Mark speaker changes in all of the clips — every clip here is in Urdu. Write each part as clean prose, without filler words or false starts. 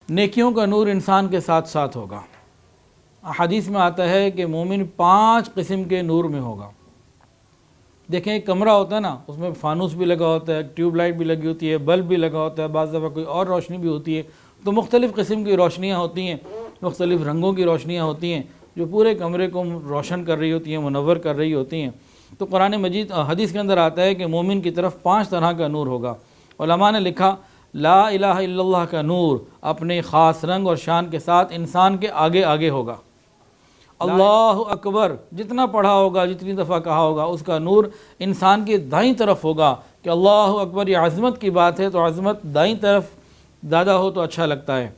Speaker 1: نیکیوں کا نور انسان کے ساتھ ساتھ ہوگا۔ حدیث میں آتا ہے کہ مومن 5 قسم کے نور میں ہوگا۔ دیکھیں ایک کمرہ ہوتا ہے نا، اس میں فانوس بھی لگا ہوتا ہے، ٹیوب لائٹ بھی لگی ہوتی ہے، بلب بھی لگا ہوتا ہے، بعض دفعہ کوئی اور روشنی بھی ہوتی ہے، تو مختلف قسم کی روشنیاں ہوتی ہیں، مختلف رنگوں کی روشنیاں ہوتی ہیں جو پورے کمرے کو روشن کر رہی ہوتی ہیں، منور کر رہی ہوتی ہیں۔ تو قرآن مجید حدیث کے اندر آتا ہے کہ مومن کی طرف 5 طرح کا نور ہوگا۔ علماء نے لکھا لا الہ الا اللہ کا نور اپنے خاص رنگ اور شان کے ساتھ انسان کے آگے آگے ہوگا۔ اللہ اکبر جتنا پڑھا ہوگا، جتنی دفعہ کہا ہوگا، اس کا نور انسان کی دائیں طرف ہوگا کہ اللہ اکبر، یہ عظمت کی بات ہے تو عظمت دائیں طرف زیادہ ہو تو اچھا لگتا ہے۔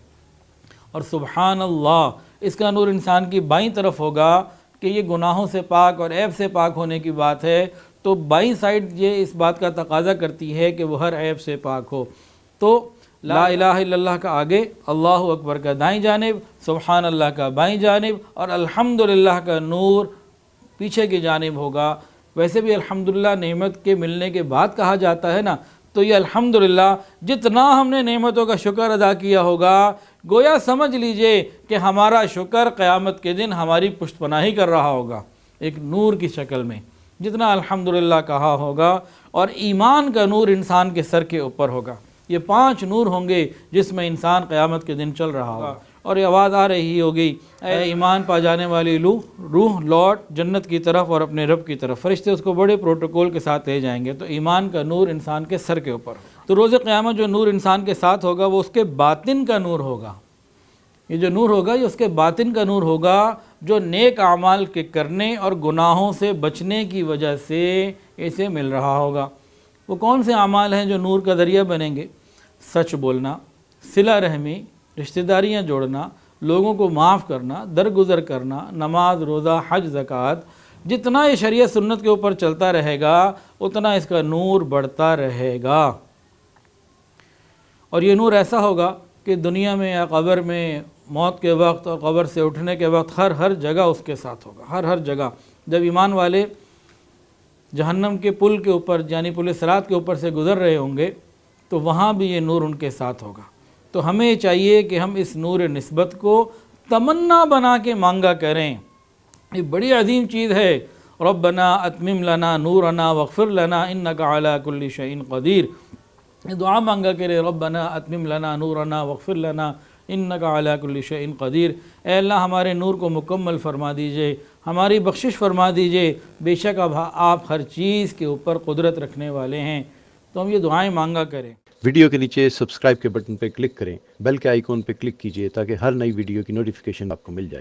Speaker 1: اور سبحان اللہ، اس کا نور انسان کی بائیں طرف ہوگا کہ یہ گناہوں سے پاک اور عیب سے پاک ہونے کی بات ہے، تو بائیں سائڈ یہ اس بات کا تقاضا کرتی ہے کہ وہ ہر عیب سے پاک ہو۔ تو لا الہ الا اللہ کا آگے، اللہ اکبر کا دائیں جانب، سبحان اللہ کا بائیں جانب، اور الحمدللہ کا نور پیچھے کی جانب ہوگا۔ ویسے بھی الحمدللہ نعمت کے ملنے کے بعد کہا جاتا ہے نا، تو یہ الحمدللہ جتنا ہم نے نعمتوں کا شکر ادا کیا ہوگا، گویا سمجھ لیجئے کہ ہمارا شکر قیامت کے دن ہماری پشت پناہی کر رہا ہوگا ایک نور کی شکل میں، جتنا الحمدللہ کہا ہوگا۔ اور ایمان کا نور انسان کے سر کے اوپر ہوگا۔ یہ 5 نور ہوں گے جس میں انسان قیامت کے دن چل رہا ہوگا، اور یہ آواز آ رہی ہوگی، اے ایمان پا جانے والی روح لوٹ جنت کی طرف اور اپنے رب کی طرف۔ فرشتے اس کو بڑے پروٹوکول کے ساتھ لے جائیں گے۔ تو ایمان کا نور انسان کے سر کے اوپر۔ تو روز قیامت جو نور انسان کے ساتھ ہوگا وہ اس کے باطن کا نور ہوگا۔ یہ جو نور ہوگا یہ اس کے باطن کا نور ہوگا، جو نیک اعمال کے کرنے اور گناہوں سے بچنے کی وجہ سے اسے مل رہا ہوگا۔ وہ کون سے اعمال ہیں جو نور کا ذریعہ بنیں گے؟ سچ بولنا، صلہ رحمی، رشتہ داریاں جوڑنا، لوگوں کو معاف کرنا، درگزر کرنا، نماز، روزہ، حج، زکوٰۃ۔ جتنا یہ شریعت سنت کے اوپر چلتا رہے گا اتنا اس کا نور بڑھتا رہے گا۔ اور یہ نور ایسا ہوگا کہ دنیا میں یا قبر میں، موت کے وقت اور قبر سے اٹھنے کے وقت ہر جگہ اس کے ساتھ ہوگا، ہر جگہ۔ جب ایمان والے جہنم کے پل کے اوپر یعنی پل صراط کے اوپر سے گزر رہے ہوں گے تو وہاں بھی یہ نور ان کے ساتھ ہوگا۔ تو ہمیں چاہیے کہ ہم اس نور نسبت کو تمنا بنا کے مانگا کریں۔ یہ بڑی عظیم چیز ہے۔ ربنا اتمم لنا نورنا واغفر لنا انک علی کل شیء قدیر۔ یہ دعا مانگا کرے، ربنا اتمم لنا نورنا واغفر لنا انک علی کل شیء قدیر۔ اے اللہ ہمارے نور کو مکمل فرما دیجئے، ہماری بخشش فرما دیجئے، بے شک اب آپ ہر چیز کے اوپر قدرت رکھنے والے ہیں۔ تو ہم یہ دعائیں مانگا کریں۔
Speaker 2: ویڈیو کے نیچے سبسکرائب کے بٹن پہ کلک کریں، بیل کے آئیکن پہ کلک کیجئے تاکہ ہر نئی ویڈیو کی نوٹیفیکیشن آپ کو مل جائے۔